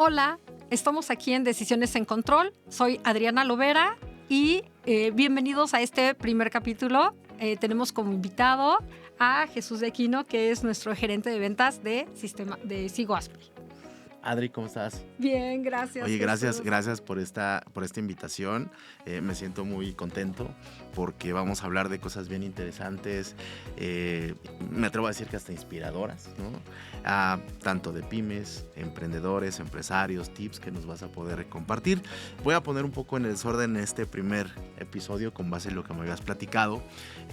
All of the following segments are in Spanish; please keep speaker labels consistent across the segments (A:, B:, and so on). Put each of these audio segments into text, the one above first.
A: Hola, estamos aquí en Decisiones en Control. Soy Adriana Lovera y bienvenidos a este primer capítulo. Tenemos como invitado a Jesús de Aquino, que es nuestro gerente de ventas de Sigo Aspri.
B: Adri, ¿cómo estás?
A: Bien, gracias.
B: Oye,
A: Jesús.
B: gracias por esta invitación. Me siento muy contento porque vamos a hablar de cosas bien interesantes. Me atrevo a decir que hasta inspiradoras, ¿no? Tanto de pymes, emprendedores, empresarios, tips que nos vas a poder compartir. Voy a poner un poco en desorden este primer episodio con base en lo que me habías platicado.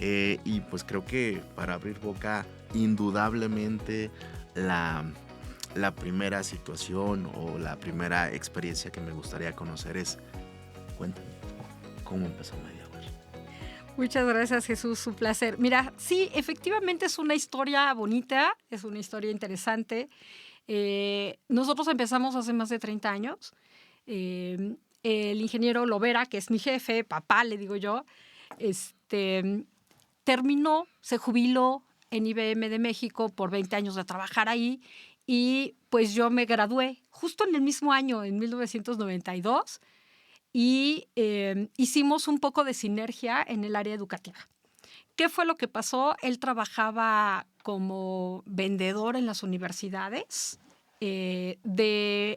B: Y pues creo que para abrir boca, indudablemente la primera situación o la primera experiencia que me gustaría conocer es, cuéntame, ¿cómo empezó MediaWare?
A: Muchas gracias, Jesús, un placer. Mira, sí, efectivamente es una historia bonita, es una historia interesante. Nosotros empezamos hace más de 30 años. El ingeniero Lovera, que es mi jefe, papá, le digo yo, terminó, se jubiló en IBM de México por 20 años de trabajar ahí. Y pues yo me gradué justo en el mismo año, en 1992, y hicimos un poco de sinergia en el área educativa. ¿Qué fue lo que pasó? Él trabajaba como vendedor en las universidades, en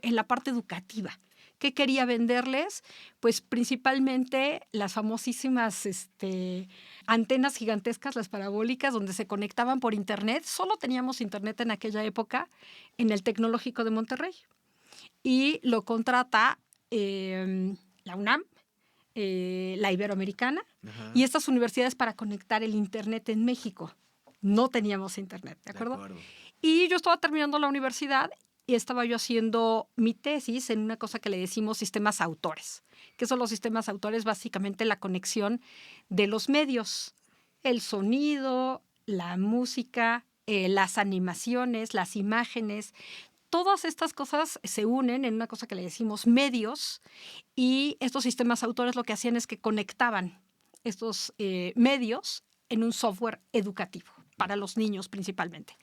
A: la parte educativa. ¿Qué quería venderles? Pues principalmente las famosísimas antenas gigantescas, las parabólicas, donde se conectaban por internet. Solo teníamos internet en aquella época en el Tecnológico de Monterrey. Y lo contrata la UNAM, la Iberoamericana,
B: Ajá.
A: y estas universidades para conectar el internet en México. No teníamos internet, ¿de acuerdo? Y yo estaba terminando la universidad y estaba yo haciendo mi tesis en una cosa que le decimos sistemas autores. ¿Qué son los sistemas autores? Básicamente la conexión de los medios, el sonido, la música, las animaciones, las imágenes. Todas estas cosas se unen en una cosa que le decimos medios, y estos sistemas autores lo que hacían es que conectaban estos medios en un software educativo para los niños principalmente.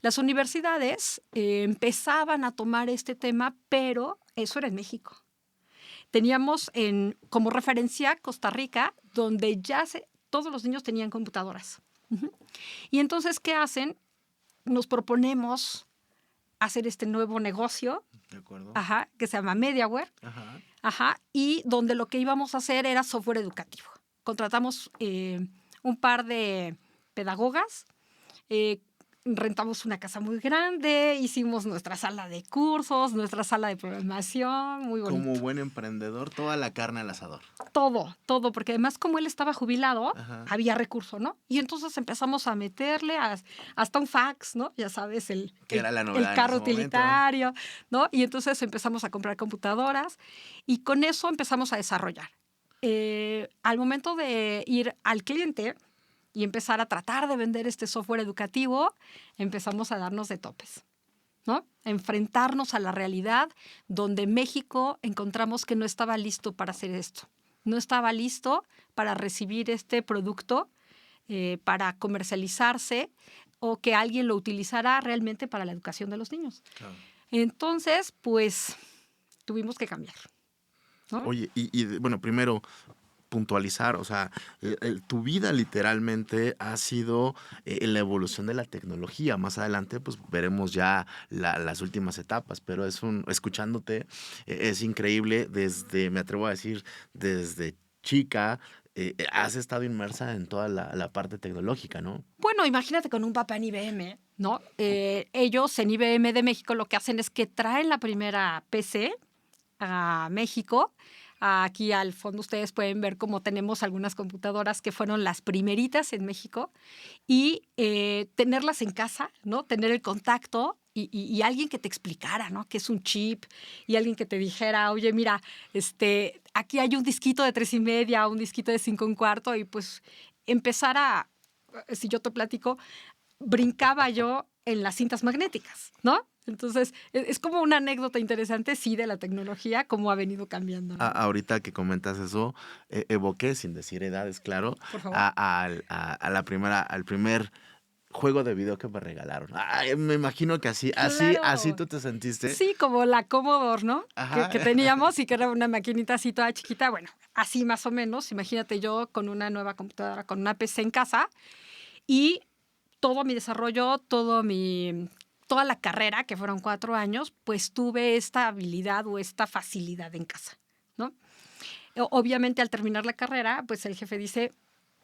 A: Las universidades empezaban a tomar este tema, pero eso era en México. Teníamos como referencia Costa Rica, donde todos los niños tenían computadoras. Y entonces, ¿qué hacen? Nos proponemos hacer este nuevo negocio,
B: ¿De acuerdo?
A: que se llama MediaWare, y donde lo que íbamos a hacer era software educativo. Contratamos un par de pedagogas, rentamos una casa muy grande, hicimos nuestra sala de cursos, nuestra sala de programación, muy bonito.
B: Como buen emprendedor, toda la carne al asador.
A: Todo, porque además como él estaba jubilado, había recurso, ¿no? Y entonces empezamos a meterle hasta un fax, ¿no? Ya sabes, el carro utilitario, ¿no? Y entonces empezamos a comprar computadoras y con eso empezamos a desarrollar. Al momento de ir al cliente y empezar a tratar de vender este software educativo, empezamos a darnos de topes, ¿no? Enfrentarnos a la realidad donde México encontramos que no estaba listo para hacer esto. No estaba listo para recibir este producto, para comercializarse o que alguien lo utilizara realmente para la educación de los niños. Claro. Entonces, pues, tuvimos que cambiar, ¿no?
B: Oye, bueno, primero puntualizar, o sea, tu vida literalmente ha sido la evolución de la tecnología. Más adelante, pues veremos ya las últimas etapas, pero escuchándote, es increíble me atrevo a decir, desde chica, has estado inmersa en toda la parte tecnológica, ¿no?
A: Bueno, imagínate con un papá en IBM, ¿no? Ellos en IBM de México lo que hacen es que traen la primera PC a México. Aquí al fondo ustedes pueden ver cómo tenemos algunas computadoras que fueron las primeritas en México y tenerlas en casa, ¿no? Tener el contacto y alguien que te explicara, ¿no? Qué es un chip, y alguien que te dijera, oye, mira, aquí hay un disquito de 3.5, un disquito de 5 1/4, y pues empezar si yo te platico, brincaba yo en las cintas magnéticas, ¿no? Entonces, es como una anécdota interesante, sí, de la tecnología, cómo ha venido cambiando, ¿no?
B: Ahorita que comentas eso, evoqué, sin decir edades, claro,
A: Por favor.
B: al primer juego de video que me regalaron. Ay, me imagino que así
A: Claro.
B: tú te sentiste.
A: Sí, como la Commodore, ¿no?
B: Ajá.
A: Que teníamos y que era una maquinita así toda chiquita. Bueno, así más o menos. Imagínate yo con una nueva computadora, con una PC en casa y todo mi desarrollo, toda la carrera, que fueron 4 años, pues tuve esta habilidad o esta facilidad en casa, ¿no? Obviamente al terminar la carrera, pues el jefe dice,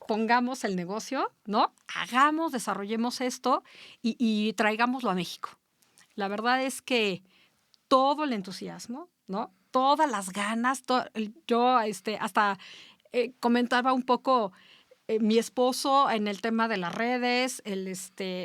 A: pongamos el negocio, ¿no? Desarrollemos esto y traigámoslo a México. La verdad es que todo el entusiasmo, ¿no? Todas las ganas, yo hasta comentaba un poco mi esposo en el tema de las redes,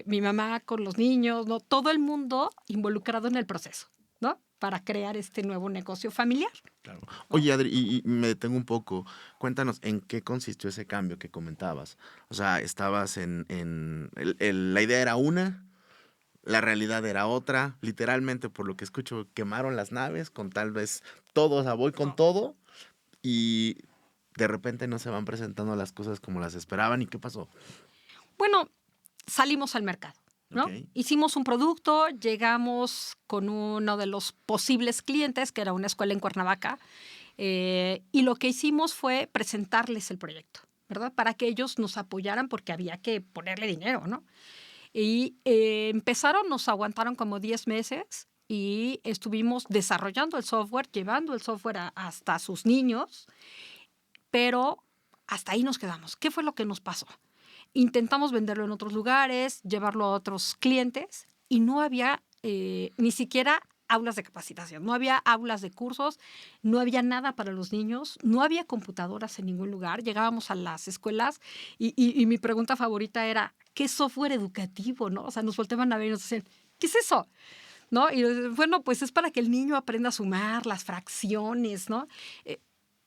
A: mi mamá con los niños, ¿no? Todo el mundo involucrado en el proceso, ¿no? Para crear este nuevo negocio familiar.
B: Claro. Oye, Adri, y me detengo un poco. Cuéntanos, ¿en qué consistió ese cambio que comentabas? O sea, estabas la idea era una, la realidad era otra. Literalmente, por lo que escucho, quemaron las naves con tal vez todo, o sea, voy con todo y de repente no se van presentando las cosas como las esperaban. ¿Y qué pasó?
A: Bueno, salimos al mercado, ¿no?
B: Ok.
A: Hicimos un producto, llegamos con uno de los posibles clientes, que era una escuela en Cuernavaca, y lo que hicimos fue presentarles el proyecto, ¿verdad? Para que ellos nos apoyaran porque había que ponerle dinero, ¿no? Y nos aguantaron como 10 meses y estuvimos desarrollando el software, llevando el software hasta sus niños, pero hasta ahí nos quedamos. ¿Qué fue lo que nos pasó? Intentamos venderlo en otros lugares, llevarlo a otros clientes y no había ni siquiera aulas de capacitación, no había aulas de cursos, no había nada para los niños, no había computadoras en ningún lugar. Llegábamos a las escuelas y mi pregunta favorita era, ¿qué software educativo? ¿No? O sea, nos volteaban a ver y nos decían, ¿qué es eso? ¿No? Y bueno, pues es para que el niño aprenda a sumar las fracciones, ¿no?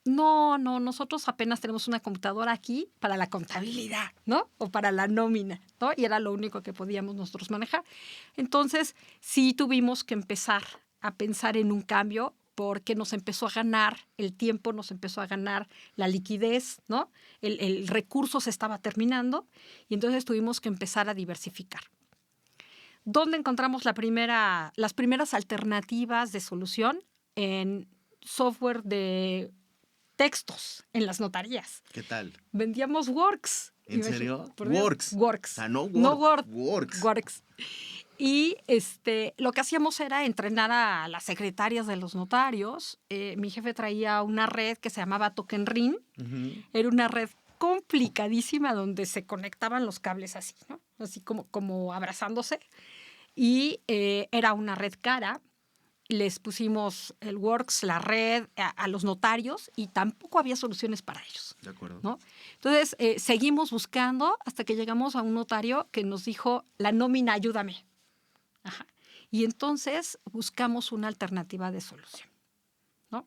A: No, nosotros apenas tenemos una computadora aquí para la contabilidad, ¿no? O para la nómina, ¿no? Y era lo único que podíamos nosotros manejar. Entonces, sí tuvimos que empezar a pensar en un cambio porque nos empezó a ganar el tiempo, nos empezó a ganar la liquidez, ¿no? El recurso se estaba terminando y entonces tuvimos que empezar a diversificar. ¿Dónde encontramos las primeras alternativas de solución? En software de textos en las notarías.
B: ¿Qué tal?
A: Vendíamos Works.
B: ¿En serio?
A: Works.
B: O sea, no Word,
A: No Word.
B: Works.
A: Works. Y lo que hacíamos era entrenar a las secretarias de los notarios. Mi jefe traía una red que se llamaba Token Ring.
B: Uh-huh.
A: Era una red complicadísima donde se conectaban los cables así, ¿no? Así como abrazándose. Y era una red cara. Les pusimos el Works, la red, a los notarios y tampoco había soluciones para ellos.
B: De acuerdo.
A: ¿No? Entonces, seguimos buscando hasta que llegamos a un notario que nos dijo, la nómina, ayúdame. Ajá. Y entonces buscamos una alternativa de solución, ¿no?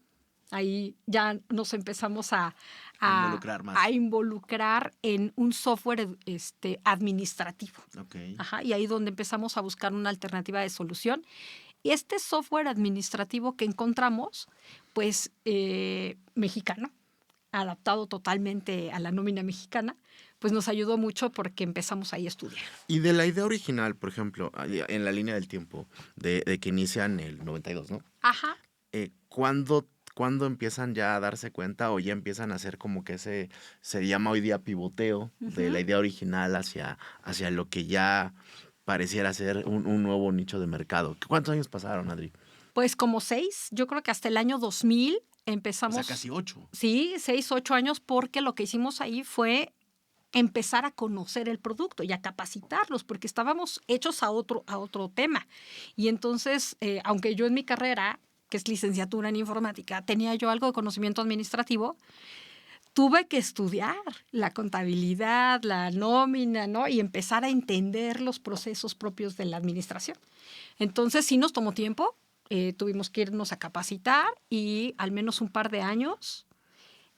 A: Ahí ya nos empezamos a involucrar en un software administrativo.
B: Okay.
A: Ajá. Y ahí donde empezamos a buscar una alternativa de solución. Y este software administrativo que encontramos, pues mexicano, adaptado totalmente a la nómina mexicana, pues nos ayudó mucho porque empezamos ahí a estudiar.
B: Y de la idea original, por ejemplo, en la línea del tiempo, de que inician el 92, ¿no?
A: Ajá.
B: ¿Cuándo empiezan ya a darse cuenta o ya empiezan a hacer como que se llama hoy día pivoteo de la idea original hacia lo que ya pareciera ser un nuevo nicho de mercado? ¿Cuántos años pasaron, Adri?
A: Pues como 6, yo creo que hasta el año 2000 empezamos.
B: O sea, casi 8.
A: Sí, 6, 8 años, porque lo que hicimos ahí fue empezar a conocer el producto y a capacitarlos, porque estábamos hechos a otro tema. Y entonces, aunque yo en mi carrera, que es licenciatura en informática, tenía yo algo de conocimiento administrativo, tuve que estudiar la contabilidad, la nómina, ¿no? Y empezar a entender los procesos propios de la administración. Entonces, sí nos tomó tiempo, tuvimos que irnos a capacitar y al menos un par de años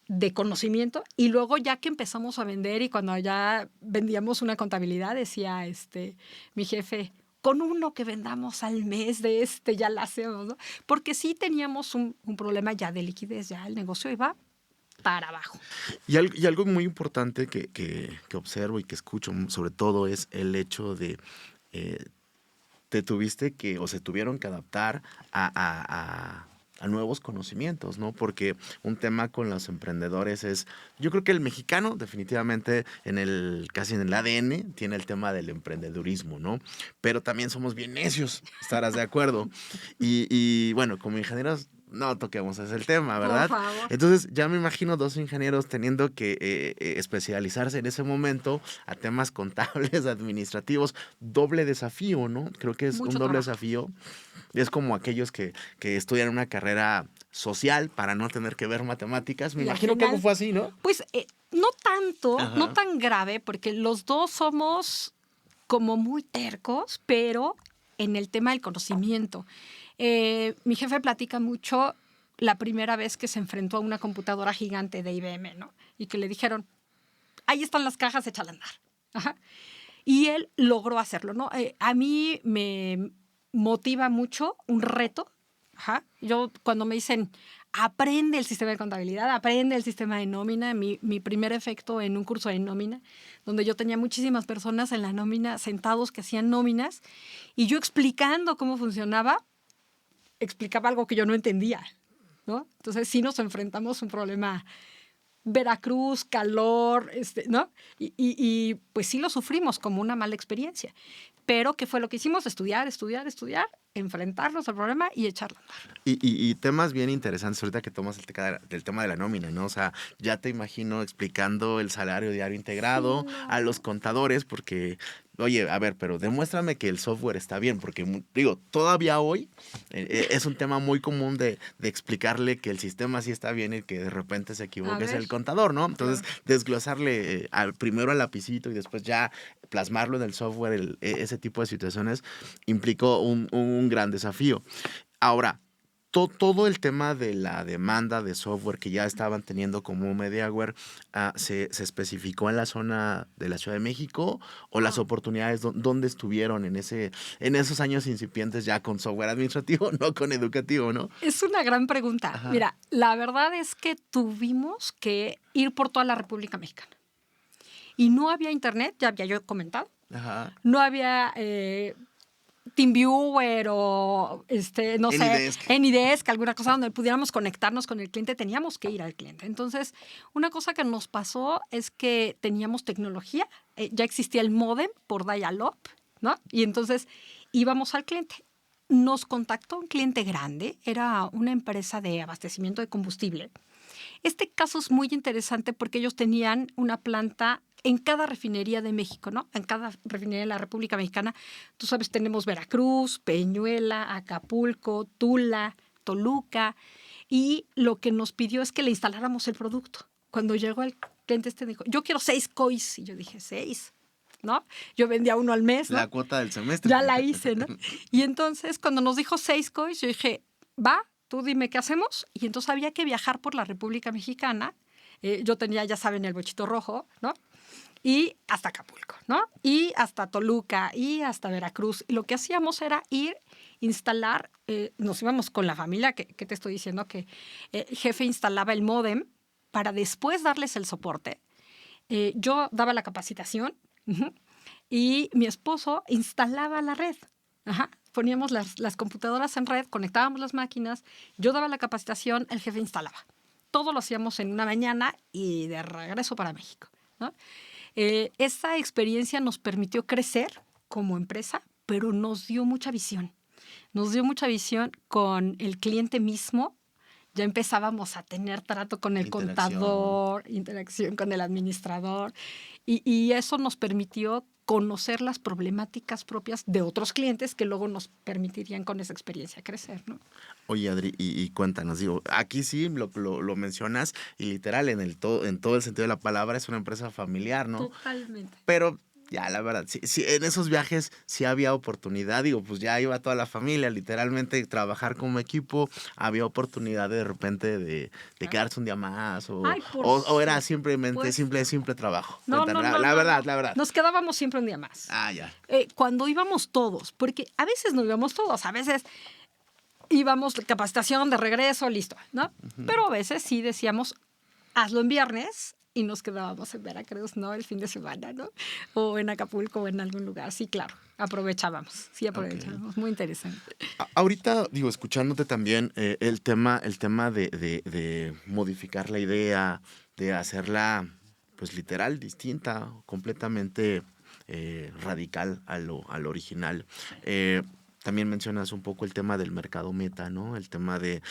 A: de conocimiento. Y luego ya que empezamos a vender y cuando ya vendíamos una contabilidad, decía mi jefe, con uno que vendamos al mes de ya la hacemos, ¿no? Porque sí teníamos un problema ya de liquidez, ya el negocio iba para abajo.
B: Y algo muy importante que observo y que escucho sobre todo es el hecho de te tuviste que o se tuvieron que adaptar a nuevos conocimientos, ¿no? Porque un tema con los emprendedores es, yo creo que el mexicano definitivamente casi en el ADN tiene el tema del emprendedurismo, ¿no? Pero también somos bien necios, estarás de acuerdo. Y bueno, como ingenieros no toquemos ese el tema, ¿verdad?
A: Por favor.
B: Entonces ya me imagino dos ingenieros teniendo que especializarse en ese momento a temas contables, administrativos, doble desafío, ¿no? Creo que es
A: Mucho
B: un doble
A: trabajo.
B: desafío. Es como aquellos que estudian una carrera social para no tener que ver matemáticas. Me
A: Y al
B: imagino que algo
A: final,
B: fue así, ¿no?
A: pues no tanto,
B: Ajá.
A: no tan grave, porque los dos somos como muy tercos, pero en el tema del conocimiento. Mi jefe platica mucho la primera vez que se enfrentó a una computadora gigante de IBM, ¿no? Y que le dijeron, ahí están las cajas, échale a andar. Ajá. Y él logró hacerlo, ¿no? A mí me motiva mucho un reto. Ajá. Yo cuando me dicen, aprende el sistema de contabilidad, aprende el sistema de nómina, mi primer efecto en un curso de nómina, donde yo tenía muchísimas personas en la nómina sentados que hacían nóminas, y yo explicando cómo funcionaba, explicaba algo que yo no entendía, ¿no? Entonces sí nos enfrentamos a un problema. Veracruz, calor, ¿no? Y pues sí lo sufrimos como una mala experiencia. Pero ¿qué fue lo que hicimos? Estudiar, enfrentarnos al problema y echarlo a andar.
B: Y temas bien interesantes ahorita que tomas del tema de la nómina, ¿no? O sea, ya te imagino explicando el salario diario integrado
A: Sí, no.
B: a los contadores porque, oye, a ver, pero demuéstrame que el software está bien, porque digo, todavía hoy es un tema muy común de explicarle que el sistema sí está bien y que de repente se equivoque es el contador, ¿no? Entonces,
A: Claro.
B: desglosarle primero al lapicito y después ya plasmarlo en el software, ese tipo de situaciones implicó un gran desafío. Ahora, todo el tema de la demanda de software que ya estaban teniendo como Mediaware, ¿se especificó en la zona de la Ciudad de México o las oportunidades dónde estuvieron en esos años incipientes ya con software administrativo, no con educativo, ¿no?
A: Es una gran pregunta.
B: Ajá.
A: Mira, la verdad es que tuvimos que ir por toda la República Mexicana. Y no había internet, ya había yo comentado.
B: Ajá.
A: No había TeamViewer o, no sé, AnyDesk, alguna cosa donde pudiéramos conectarnos con el cliente, teníamos que ir al cliente. Entonces, una cosa que nos pasó es que teníamos tecnología, ya existía el módem por dial-up, ¿no? Y entonces íbamos al cliente. Nos contactó un cliente grande, era una empresa de abastecimiento de combustible. Este caso es muy interesante porque ellos tenían una planta en cada refinería de México, ¿no? En cada refinería de la República Mexicana. Tú sabes, tenemos Veracruz, Peñuela, Acapulco, Tula, Toluca. Y lo que nos pidió es que le instaláramos el producto. Cuando llegó el cliente dijo, yo quiero 6 COIs. Y yo dije, 6, ¿no? Yo vendía uno al mes, ¿no?
B: La cuota del semestre.
A: Ya la hice, ¿no? Y entonces, cuando nos dijo 6 COIs, yo dije, va, tú dime qué hacemos. Y entonces había que viajar por la República Mexicana. Yo tenía, ya saben, el bochito rojo, ¿no? Y hasta Acapulco, ¿no? Y hasta Toluca, y hasta Veracruz. Y lo que hacíamos era ir, instalar, nos íbamos con la familia, que te estoy diciendo que el jefe instalaba el módem para después darles el soporte. Yo daba la capacitación y mi esposo instalaba la red. Ajá. Poníamos las computadoras en red, conectábamos las máquinas, yo daba la capacitación, el jefe instalaba. Todo lo hacíamos en una mañana y de regreso para México, ¿no? Esa experiencia nos permitió crecer como empresa, pero nos dio mucha visión. Nos dio mucha visión con el cliente mismo. Ya empezábamos a tener trato con el contador, interacción con el administrador, y eso nos permitió conocer las problemáticas propias de otros clientes que luego nos permitirían con esa experiencia crecer, ¿no?
B: Oye, Adri, y cuéntanos, digo, aquí sí lo mencionas y literal en todo el sentido de la palabra es una empresa familiar, ¿no?
A: Totalmente.
B: Pero ya, la verdad, sí, en esos viajes sí había oportunidad, digo, pues ya iba toda la familia, literalmente trabajar como equipo, había oportunidad de repente de quedarse un día más o era simplemente simple trabajo.
A: No,
B: la verdad.
A: Nos quedábamos siempre un día más.
B: Ya.
A: Cuando íbamos todos, porque a veces no íbamos todos, a veces íbamos capacitación de regreso, listo, ¿no? Uh-huh. Pero a veces sí decíamos, hazlo en viernes y nos quedábamos en Veracruz, ¿no? El fin de semana, ¿no? O en Acapulco o en algún lugar. Sí, claro, aprovechábamos. Sí, aprovechábamos. Okay. Muy interesante.
B: Ahorita, digo, escuchándote también, el tema de modificar la idea, de hacerla, pues, literal, distinta, completamente radical a lo original. También mencionas un poco el tema del mercado meta, ¿no? El tema de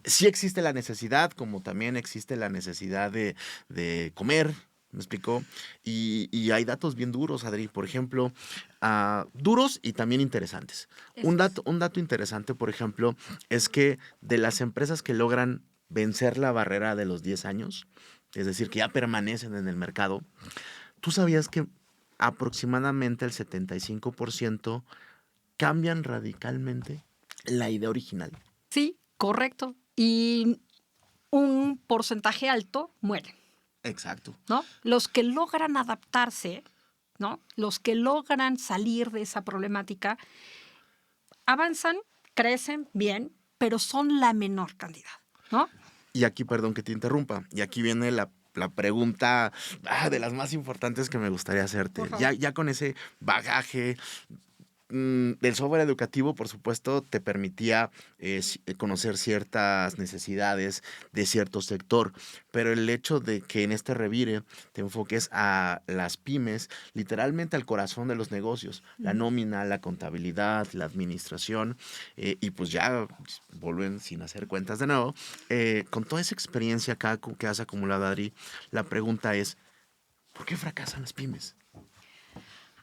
B: sí existe la necesidad, como también existe la necesidad de comer, ¿me explicó? Y hay datos bien duros, Adri, por ejemplo, duros y también interesantes. Un dato interesante, por ejemplo, es que de las empresas que logran vencer la barrera de los 10 años, es decir, que ya permanecen en el mercado, ¿tú sabías que aproximadamente el 75% cambian radicalmente la idea original?
A: Sí, correcto. Y un porcentaje alto mueren.
B: Exacto.
A: ¿No? Los que logran adaptarse, ¿no? Los que logran salir de esa problemática, avanzan, crecen bien, pero son la menor cantidad, ¿no?
B: Y aquí, perdón que te interrumpa, y aquí viene la pregunta de las más importantes que me gustaría hacerte. Ya con ese bagaje del software educativo, por supuesto, te permitía conocer ciertas necesidades de cierto sector, pero el hecho de que en este revire te enfoques a las pymes, literalmente al corazón de los negocios, la nómina, la contabilidad, la administración, y pues ya vuelven sin hacer cuentas de nuevo. Con toda esa experiencia acá que has acumulado, Adri, la pregunta es, ¿por qué fracasan las pymes?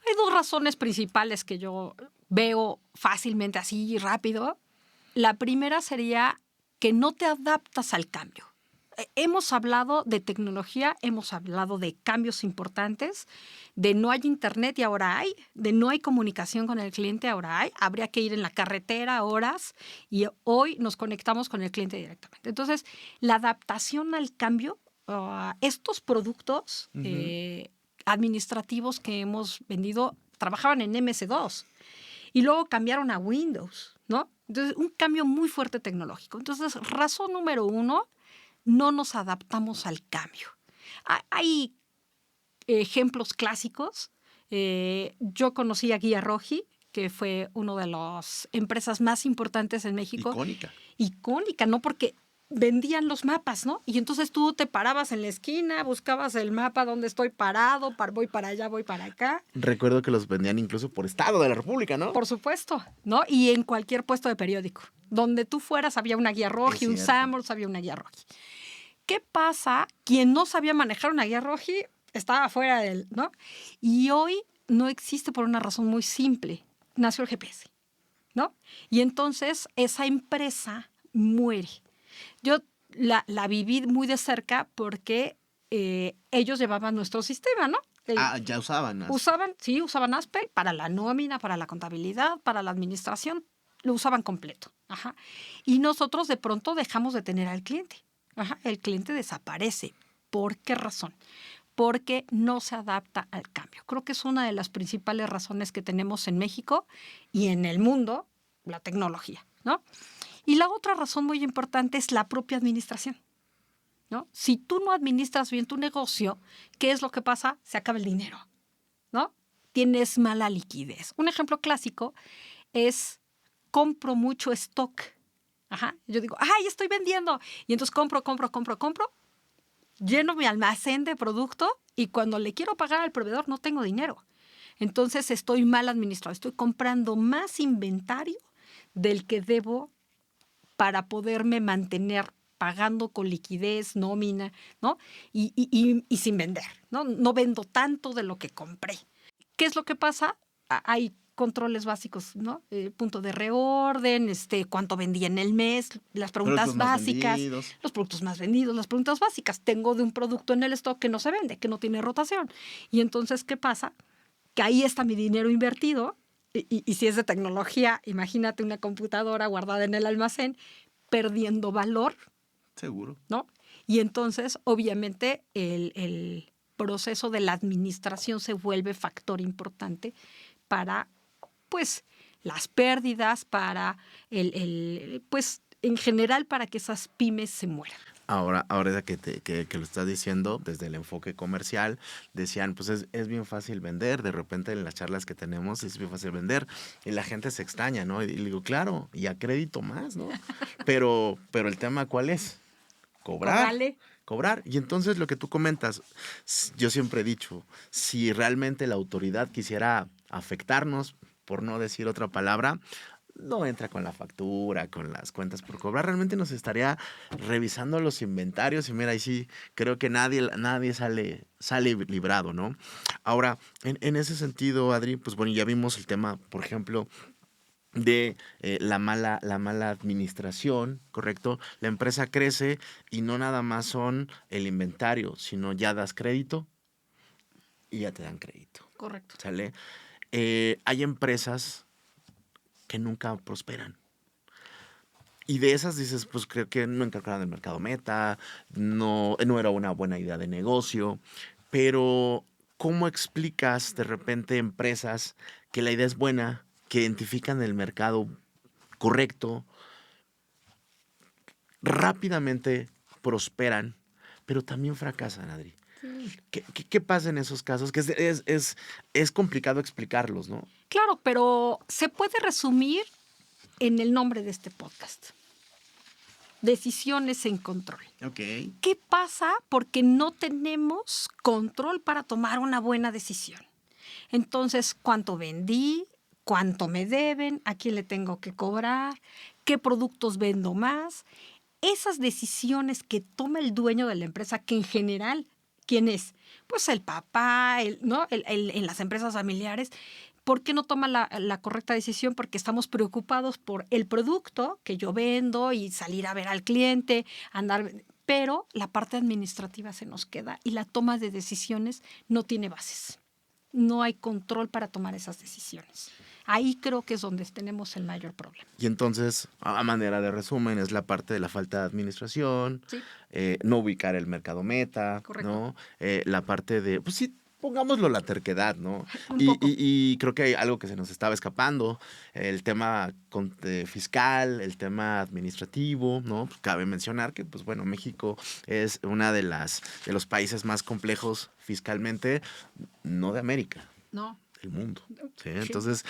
A: Hay dos razones principales que yo veo fácilmente así rápido. La primera sería que no te adaptas al cambio. Hemos hablado de tecnología, hemos hablado de cambios importantes, de no hay internet y ahora hay, de no hay comunicación con el cliente, ahora hay, habría que ir en la carretera horas y hoy nos conectamos con el cliente directamente. Entonces, la adaptación al cambio, estos productos administrativos que hemos vendido trabajaban en MS2 y luego cambiaron a Windows, ¿no? Entonces, un cambio muy fuerte tecnológico. Entonces, razón número 1, no nos adaptamos al cambio. Hay ejemplos clásicos. Yo conocí a Guía Roji, que fue una de las empresas más importantes en México. Icónica, ¿no? Porque vendían los mapas, ¿no? Y entonces tú te parabas en la esquina, buscabas el mapa donde estoy parado, voy para allá, voy para acá.
B: Recuerdo que los vendían incluso por estado de la República, ¿no?
A: Por supuesto, ¿no? Y en cualquier puesto de periódico. Donde tú fueras había una Guía Roji, un Sanborns, había una Guía Roji. ¿Qué pasa? Quien no sabía manejar una Guía Roji estaba fuera de él, ¿no? Y hoy no existe por una razón muy simple. Nació el GPS, ¿no? Y entonces esa empresa muere. Yo la viví muy de cerca porque ellos llevaban nuestro sistema, ¿no?
B: Ya usaban ASPE.
A: Usaban ASPE para la nómina, para la contabilidad, para la administración. Lo usaban completo. Ajá. Y nosotros de pronto dejamos de tener al cliente. Ajá. El cliente desaparece. ¿Por qué razón? Porque no se adapta al cambio. Creo que es una de las principales razones que tenemos en México y en el mundo, la tecnología, ¿no? Y la otra razón muy importante es la propia administración, ¿no? Si tú no administras bien tu negocio, ¿qué es lo que pasa? Se acaba el dinero, ¿no? Tienes mala liquidez. Un ejemplo clásico es compro mucho stock. Ajá. Yo digo, ¡ay, estoy vendiendo! Y entonces compro. Lleno mi almacén de producto y cuando le quiero pagar al proveedor no tengo dinero. Entonces estoy mal administrado. Estoy comprando más inventario del que debo para poderme mantener pagando con liquidez, nómina, ¿no? Y sin vender, ¿no? No vendo tanto de lo que compré. ¿Qué es lo que pasa? Hay controles básicos, ¿no? Punto de reorden, cuánto vendí en el mes, las preguntas básicas, los productos más vendidos, las preguntas básicas. Tengo de un producto en el stock que no se vende, que no tiene rotación. Y entonces, ¿qué pasa? Que ahí está mi dinero invertido. Y si es de tecnología, imagínate una computadora guardada en el almacén perdiendo valor.
B: Seguro.
A: ¿No? Y entonces, obviamente, el proceso de la administración se vuelve factor importante para, pues, las pérdidas, para pues, en general para que esas pymes se mueran.
B: Ahora que lo estás diciendo, desde el enfoque comercial, decían, pues es bien fácil vender, de repente en las charlas que tenemos es bien fácil vender, y la gente se extraña, ¿no? Y digo, claro, y a crédito más, ¿no? Pero el tema, ¿cuál es? Cobrar. Y entonces lo que tú comentas, yo siempre he dicho, si realmente la autoridad quisiera afectarnos, por no decir otra palabra, no entra con la factura, con las cuentas por cobrar, realmente nos estaría revisando los inventarios y mira, ahí sí creo que nadie sale librado, ¿no? Ahora, en ese sentido, Adri, pues bueno, ya vimos el tema, por ejemplo, de la mala administración, ¿correcto? La empresa crece y no nada más son el inventario, sino ya das crédito y ya te dan crédito.
A: Correcto.
B: ¿Sale? Hay empresas que nunca prosperan. Y de esas dices, pues creo que no encargaron el mercado meta, no era una buena idea de negocio, pero ¿cómo explicas de repente empresas que la idea es buena, que identifican el mercado correcto, rápidamente prosperan, pero también fracasan, Adri? Sí. ¿Qué pasa en esos casos? Que es complicado explicarlos, ¿no?
A: Claro, pero se puede resumir en el nombre de este podcast. Decisiones en control.
B: Okay.
A: ¿Qué pasa? Porque no tenemos control para tomar una buena decisión. Entonces, ¿cuánto vendí? ¿Cuánto me deben? ¿A quién le tengo que cobrar? ¿Qué productos vendo más? Esas decisiones que toma el dueño de la empresa, que en general, ¿quién es? Pues el papá, ¿no? En las empresas familiares. ¿Por qué no toma la correcta decisión? Porque estamos preocupados por el producto que yo vendo y salir a ver al cliente, pero la parte administrativa se nos queda y la toma de decisiones no tiene bases. No hay control para tomar esas decisiones. Ahí creo que es donde tenemos el mayor problema.
B: Y entonces, a manera de resumen, es la parte de la falta de administración, sí. No ubicar el mercado meta, correcto, ¿no? La parte de, pues sí, pongámoslo la terquedad, ¿no? Y creo que hay algo que se nos estaba escapando, el tema fiscal, el tema administrativo, ¿no? Pues cabe mencionar que, pues bueno, México es una de los países más complejos fiscalmente, no de América.
A: No.
B: El mundo. ¿Sí? Entonces,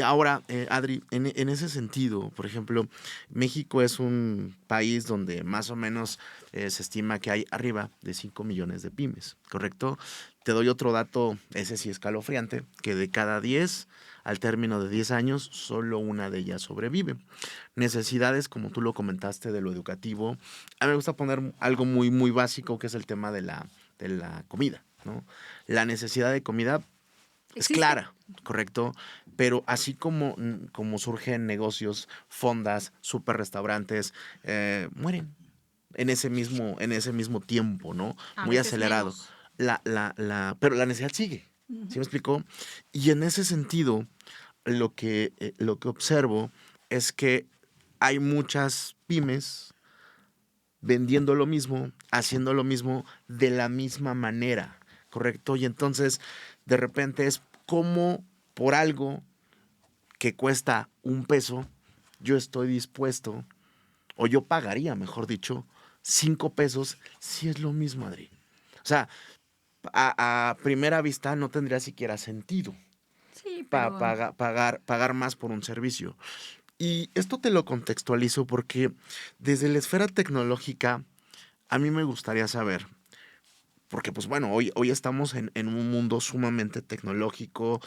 B: ahora, Adri, en ese sentido, por ejemplo, México es un país donde más o menos se estima que hay arriba de 5 millones de pymes, ¿correcto? Te doy otro dato, ese sí escalofriante, que de cada 10, al término de 10 años, solo una de ellas sobrevive. Necesidades, como tú lo comentaste, de lo educativo. A mí me gusta poner algo muy, muy básico, que es el tema de la comida, ¿no? La necesidad de comida es clara, correcto, pero así como surgen negocios, fondas, super restaurantes, mueren en ese mismo tiempo, ¿no? Muy acelerado. Pero la necesidad sigue, ¿sí me explicó? Y en ese sentido, lo que observo es que hay muchas pymes vendiendo lo mismo, haciendo lo mismo de la misma manera, ¿correcto? Y entonces, de repente es como por algo que cuesta $1, yo estoy dispuesto, o yo pagaría, mejor dicho, $5 si es lo mismo, Adri. O sea, a primera vista no tendría siquiera sentido
A: sí, pero
B: pagar más por un servicio. Y esto te lo contextualizo porque desde la esfera tecnológica a mí me gustaría saber, porque pues bueno, hoy estamos en un mundo sumamente tecnológico,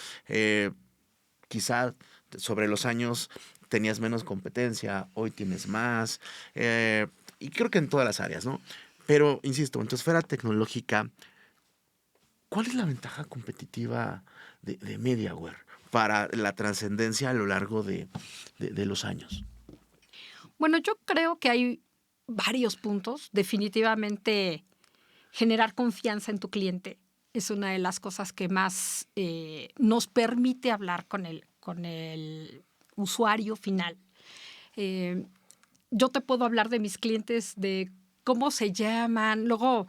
B: quizá sobre los años tenías menos competencia, hoy tienes más, y creo que en todas las áreas, ¿no? Pero, insisto, en tu esfera tecnológica, ¿cuál es la ventaja competitiva de Mediaware para la trascendencia a lo largo de los años?
A: Bueno, yo creo que hay varios puntos. Definitivamente, generar confianza en tu cliente es una de las cosas que más nos permite hablar con el usuario final. Yo te puedo hablar de mis clientes, de cómo se llaman. Luego,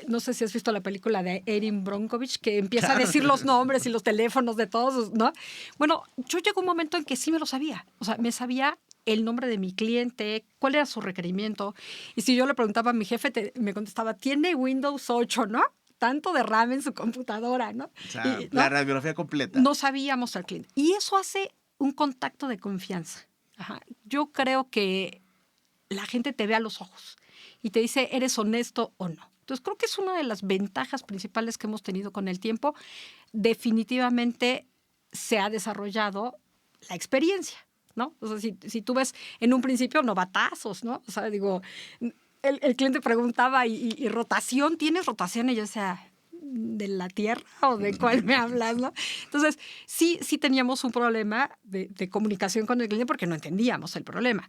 A: no sé si has visto la película de Erin Brockovich, que empieza a decir los nombres y los teléfonos de todos, ¿no? Bueno, yo llegó un momento en que sí me lo sabía. O sea, me sabía el nombre de mi cliente, cuál era su requerimiento. Y si yo le preguntaba a mi jefe, me contestaba, tiene Windows 8, ¿no? Tanto de RAM en su computadora, ¿no?
B: O sea,
A: Y,
B: la radiografía completa.
A: no sabíamos al cliente. Y eso hace un contacto de confianza. Ajá. Yo creo que la gente te ve a los ojos y te dice, ¿eres honesto o no? Entonces, creo que es una de las ventajas principales que hemos tenido con el tiempo. Definitivamente se ha desarrollado la experiencia, ¿no? O sea, si tú ves en un principio novatazos, ¿no? O sea, digo, el cliente preguntaba, ¿y rotación? ¿Tienes rotación? Y yo decía, ¿de la Tierra o de cuál me hablas, no? Entonces, sí teníamos un problema de comunicación con el cliente porque no entendíamos el problema.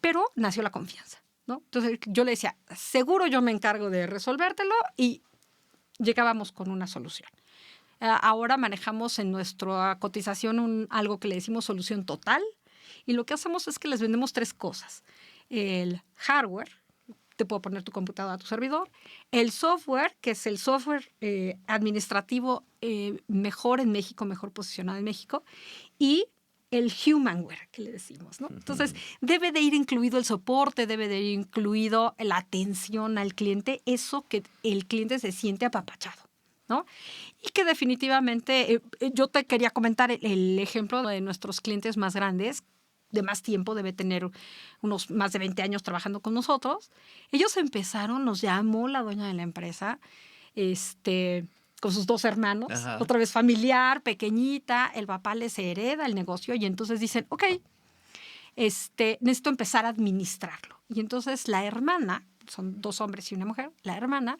A: Pero nació la confianza, ¿no? Entonces, yo le decía, seguro yo me encargo de resolvértelo, y llegábamos con una solución. Ahora manejamos en nuestra cotización algo que le decimos solución total, y lo que hacemos es que les vendemos 3 cosas. El hardware, te puedo poner tu computadora a tu servidor. El software, que es el software administrativo mejor en México, mejor posicionado en México. Y el humanware, que le decimos, ¿no? Entonces, debe de ir incluido el soporte, debe de ir incluido la atención al cliente, eso que el cliente se siente apapachado, ¿no? Y que definitivamente, yo te quería comentar el ejemplo de nuestros clientes más grandes, de más tiempo, debe tener unos más de 20 años trabajando con nosotros. Ellos empezaron, nos llamó la dueña de la empresa, con sus 2 hermanos,
B: Ajá.
A: otra vez familiar, pequeñita, el papá les hereda el negocio y entonces dicen, ok, necesito empezar a administrarlo. Y entonces la hermana, son 2 hombres y una mujer, la hermana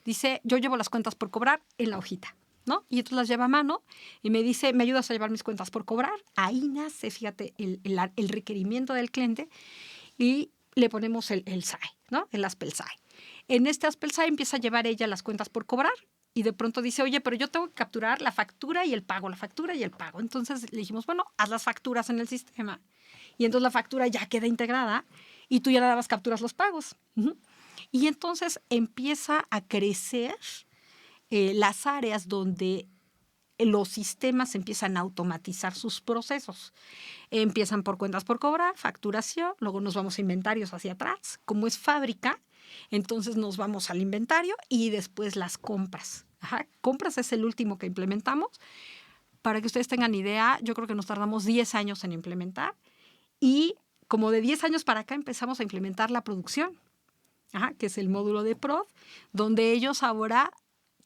A: dice, yo llevo las cuentas por cobrar en la hojita, ¿no? Y entonces las lleva a mano y me dice, ¿me ayudas a llevar mis cuentas por cobrar? Ahí nace, fíjate, el requerimiento del cliente, y le ponemos el SAE, ¿no? El Aspel SAE. En este Aspel SAE empieza a llevar ella las cuentas por cobrar y de pronto dice, oye, pero yo tengo que capturar la factura y el pago, la factura y el pago. Entonces le dijimos, bueno, haz las facturas en el sistema y entonces la factura ya queda integrada y tú ya nada más capturas los pagos. Y entonces empieza a crecer las áreas donde los sistemas empiezan a automatizar sus procesos. Empiezan por cuentas por cobrar, facturación, luego nos vamos a inventarios hacia atrás. Como es fábrica, entonces nos vamos al inventario y después las compras. Compras es el último que implementamos. Para que ustedes tengan idea, yo creo que nos tardamos 10 años en implementar, y como de 10 años para acá empezamos a implementar la producción, que es el módulo de prod, donde ellos ahora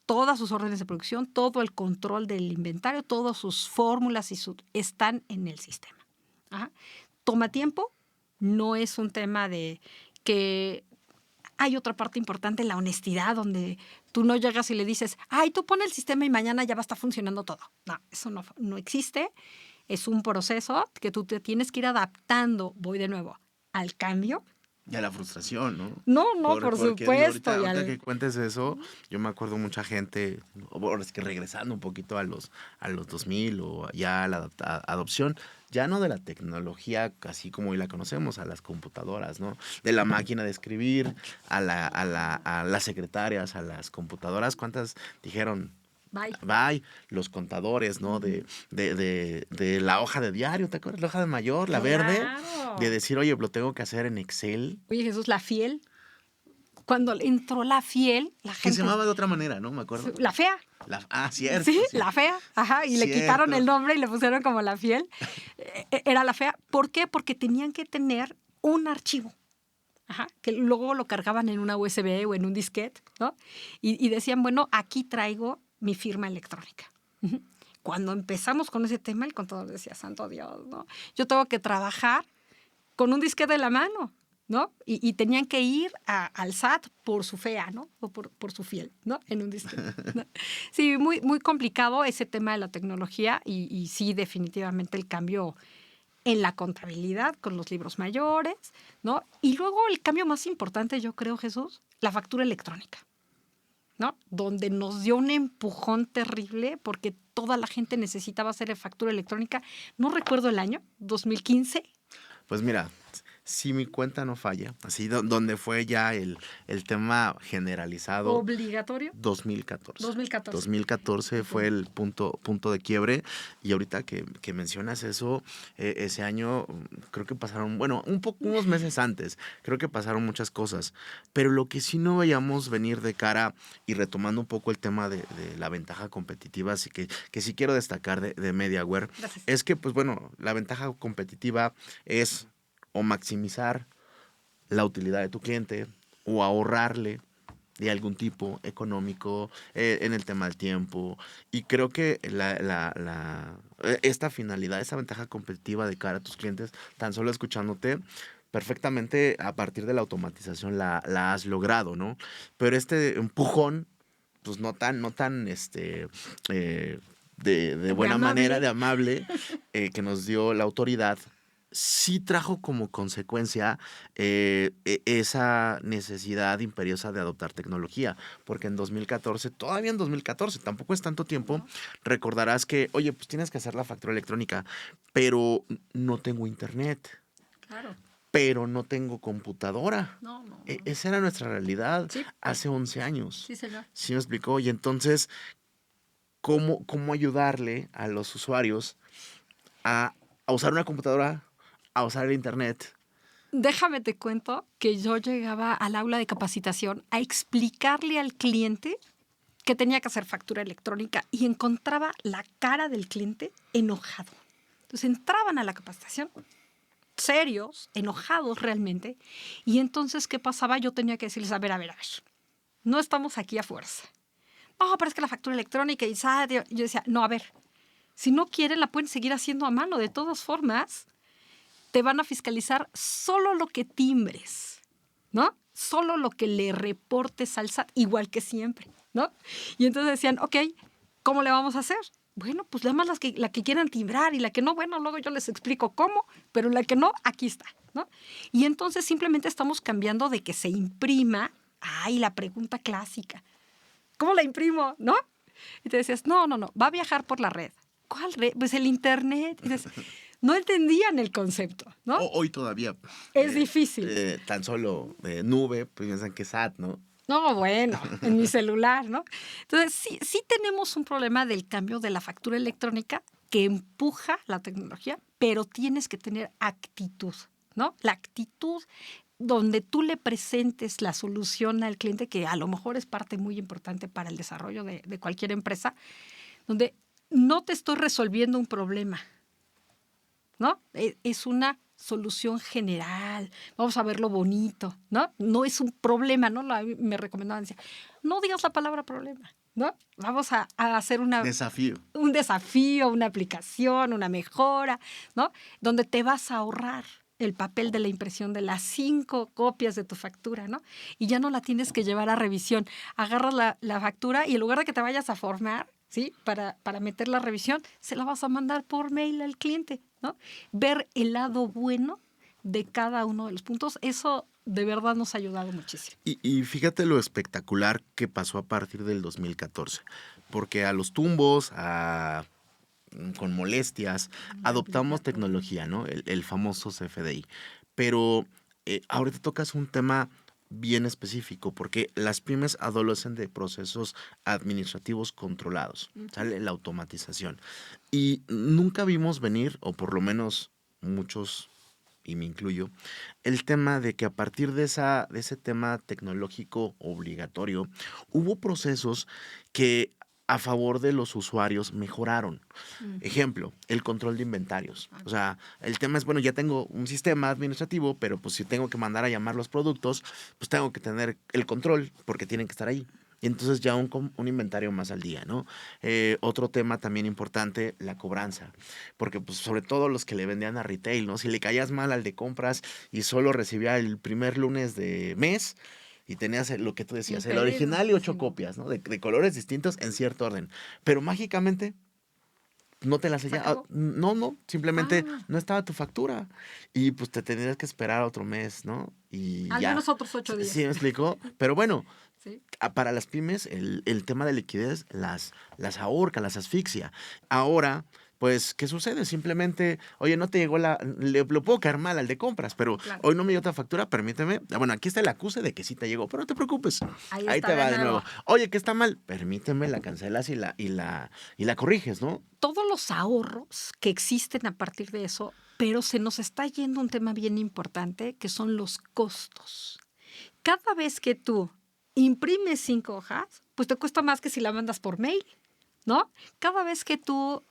A: todas sus órdenes de producción, todo el control del inventario, todas sus fórmulas están en el sistema. Toma tiempo, no es un tema de que hay otra parte importante, la honestidad, donde tú no llegas y le dices, ay, tú pon el sistema y mañana ya va a estar funcionando todo. No, eso no existe. Es un proceso que tú te tienes que ir adaptando, voy de nuevo, al cambio.
B: Y a la frustración, ¿no?
A: No, por supuesto.
B: Ahorita que cuentes eso, yo me acuerdo mucha gente, ahora es que regresando un poquito a los 2000 o ya a la adopción, ya no de la tecnología así como hoy la conocemos, a las computadoras, ¿no? De la máquina de escribir, a las secretarias, a las computadoras, ¿cuántas dijeron? Bye. Los contadores, ¿no? De la hoja de diario, ¿te acuerdas? La hoja de mayor, la verde, de decir, oye, lo tengo que hacer en Excel.
A: Oye, Jesús, la fiel. Cuando entró la fiel, la gente...
B: Que se llamaba de otra manera, ¿no? Me acuerdo.
A: La fea.
B: Cierto.
A: Sí,
B: cierto.
A: la fea. Y le quitaron el nombre y le pusieron como la fiel. Era la fea. ¿Por qué? Porque tenían que tener un archivo. Que luego lo cargaban en una USB o en un disquete, ¿no? Y decían, bueno, aquí traigo mi firma electrónica. Cuando empezamos con ese tema, el contador decía, santo Dios, ¿no? Yo tengo que trabajar con un disquete en la mano, ¿no? Y tenían que ir al SAT por su fea, ¿no? O por su fiel, ¿no? En un disquete, ¿no? Sí, muy, muy complicado ese tema de la tecnología y sí, definitivamente el cambio en la contabilidad con los libros mayores, ¿no? Y luego el cambio más importante, yo creo, Jesús, la factura electrónica, ¿no? Donde nos dio un empujón terrible porque toda la gente necesitaba hacer factura electrónica. No recuerdo el año, 2015.
B: Pues mira, si mi cuenta no falla, así donde fue ya el tema generalizado.
A: ¿Obligatorio?
B: 2014.
A: 2014.
B: 2014 fue el punto de quiebre. Y ahorita que mencionas eso, ese año creo que pasaron, bueno, unos meses antes, creo que pasaron muchas cosas. Pero lo que sí no veíamos venir de cara, y retomando un poco el tema de la ventaja competitiva, así que sí quiero destacar de Mediaware,
A: Gracias.
B: es que, pues bueno, la ventaja competitiva es o maximizar la utilidad de tu cliente o ahorrarle de algún tipo económico en el tema del tiempo. Y creo que esta finalidad, esta ventaja competitiva de cara a tus clientes, tan solo escuchándote, perfectamente a partir de la automatización la has logrado, ¿no? Pero este empujón, pues no tan de buena manera, de amable, que nos dio la autoridad, sí trajo como consecuencia esa necesidad imperiosa de adoptar tecnología, porque en 2014, todavía en 2014, tampoco es tanto tiempo, recordarás que, oye, pues tienes que hacer la factura electrónica, pero no tengo internet.
A: Claro.
B: Pero no tengo computadora.
A: No.
B: Esa era nuestra realidad hace 11 años.
A: Sí, señor.
B: ¿Sí me explicó? Y entonces, ¿cómo ayudarle a los usuarios a usar una computadora, a usar el internet?
A: Déjame te cuento que yo llegaba al aula de capacitación a explicarle al cliente que tenía que hacer factura electrónica y encontraba la cara del cliente enojado. Entonces entraban a la capacitación serios, enojados realmente, y entonces, ¿qué pasaba? Yo tenía que decirles, a ver, no estamos aquí a fuerza. No, pero es que la factura electrónica y yo decía, no, a ver, si no quieren la pueden seguir haciendo a mano, de todas formas te van a fiscalizar solo lo que timbres, ¿no? Solo lo que le reportes al SAT, igual que siempre, ¿no? Y entonces decían, ok, ¿cómo le vamos a hacer? Bueno, pues nada más la que quieran timbrar y la que no, bueno, luego yo les explico cómo, pero la que no, aquí está, ¿no? Y entonces simplemente estamos cambiando de que se imprima, la pregunta clásica, ¿cómo la imprimo? ¿No? Y te decías, no, va a viajar por la red. ¿Cuál red? Pues el internet. Y dices, no entendían el concepto, ¿no?
B: Hoy todavía.
A: Es difícil.
B: Tan solo nube, pues piensan que es SAT, ¿no?
A: No, bueno, en mi celular, ¿no? Entonces, sí tenemos un problema del cambio de la factura electrónica que empuja la tecnología, pero tienes que tener actitud, ¿no? La actitud donde tú le presentes la solución al cliente, que a lo mejor es parte muy importante para el desarrollo de cualquier empresa, donde no te estoy resolviendo un problema, ¿no? Es una solución general, vamos a verlo bonito, ¿no? No es un problema, ¿no? Me recomendaban, decía, no digas la palabra problema, ¿no? Vamos a hacer un desafío, una aplicación, una mejora, ¿no? Donde te vas a ahorrar el papel de la impresión de las 5 copias de tu factura, ¿no? Y ya no la tienes que llevar a revisión. Agarras la factura y en lugar de que te vayas a formar, ¿sí? Para meter la revisión, se la vas a mandar por mail al cliente, ¿no? Ver el lado bueno de cada uno de los puntos, eso de verdad nos ha ayudado muchísimo.
B: Y fíjate lo espectacular que pasó a partir del 2014, porque a los tumbos, con molestias, adoptamos tecnología, ¿no? El famoso CFDI. Pero ahorita tocas un tema bien específico, porque las pymes adolecen de procesos administrativos controlados, ¿sale? La automatización. Y nunca vimos venir, o por lo menos muchos, y me incluyo, el tema de que a partir de ese tema tecnológico obligatorio, hubo procesos que a favor de los usuarios mejoraron. Ejemplo, el control de inventarios. O sea, el tema es, bueno, ya tengo un sistema administrativo, pero pues si tengo que mandar a llamar los productos, pues tengo que tener el control porque tienen que estar ahí. Y entonces ya un inventario más al día, ¿no? Otro tema también importante, la cobranza. Porque pues sobre todo los que le vendían a retail, ¿no? Si le caías mal al de compras y solo recibía el primer lunes de mes, y tenías lo que tú decías, el original y 8 copias, ¿no? De colores distintos en cierto orden. Pero mágicamente no te la sellaba. No, simplemente no estaba tu factura. Y pues te tenías que esperar otro mes, ¿no? Y
A: al menos otros 8 días.
B: Sí, me explicó. Pero bueno,
A: ¿sí?
B: Para las pymes el tema de liquidez las ahorca, las asfixia. Ahora pues, ¿qué sucede? Simplemente, oye, no te llegó le puedo caer mal al de compras, pero
A: Claro.
B: hoy no me dio otra factura, permíteme. Bueno, aquí está el acuse de que sí te llegó, pero no te preocupes. Ahí
A: Está
B: te va
A: de
B: de nuevo.
A: nuevo.
B: Oye, que está mal, permíteme, la cancelas y la corriges, ¿no?
A: Todos los ahorros que existen a partir de eso, pero se nos está yendo un tema bien importante, que son los costos. Cada vez que tú imprimes 5 hojas, pues te cuesta más que si la mandas por mail, ¿no? Cada vez que tú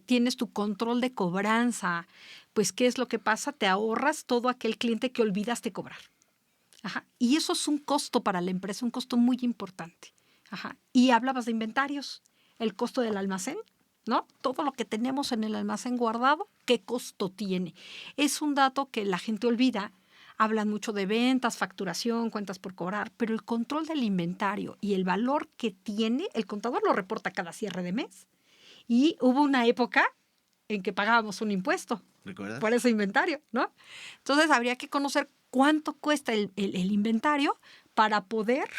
A: tienes tu control de cobranza, pues ¿qué es lo que pasa? Te ahorras todo aquel cliente que olvidaste cobrar. Ajá. Y eso es un costo para la empresa, un costo muy importante. Ajá. Y hablabas de inventarios, el costo del almacén, ¿no? Todo lo que tenemos en el almacén guardado, ¿qué costo tiene? Es un dato que la gente olvida. Hablan mucho de ventas, facturación, cuentas por cobrar, pero el control del inventario y el valor que tiene, el contador lo reporta cada cierre de mes. Y hubo una época en que pagábamos un impuesto.
B: ¿Recuerdas?
A: Por ese inventario, ¿no? Entonces habría que conocer cuánto cuesta el inventario para poder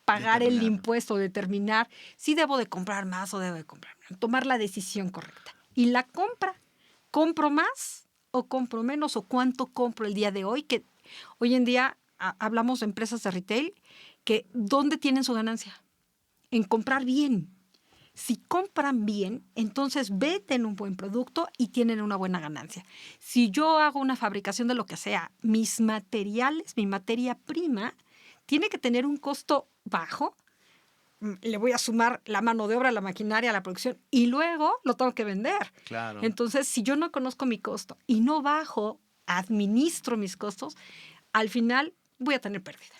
A: pagar el impuesto, determinar si debo de comprar más o debo de comprar menos, tomar la decisión correcta. Y la compra, ¿compro más o compro menos o cuánto compro el día de hoy? Que hoy en día hablamos de empresas de retail que ¿dónde tienen su ganancia? En comprar bien. Si compran bien, entonces venden un buen producto y tienen una buena ganancia. Si yo hago una fabricación de lo que sea, mis materiales, mi materia prima, tiene que tener un costo bajo. Le voy a sumar la mano de obra, la maquinaria, la producción y luego lo tengo que vender.
B: Claro.
A: Entonces, si yo no conozco mi costo y no bajo, administro mis costos, al final voy a tener pérdida.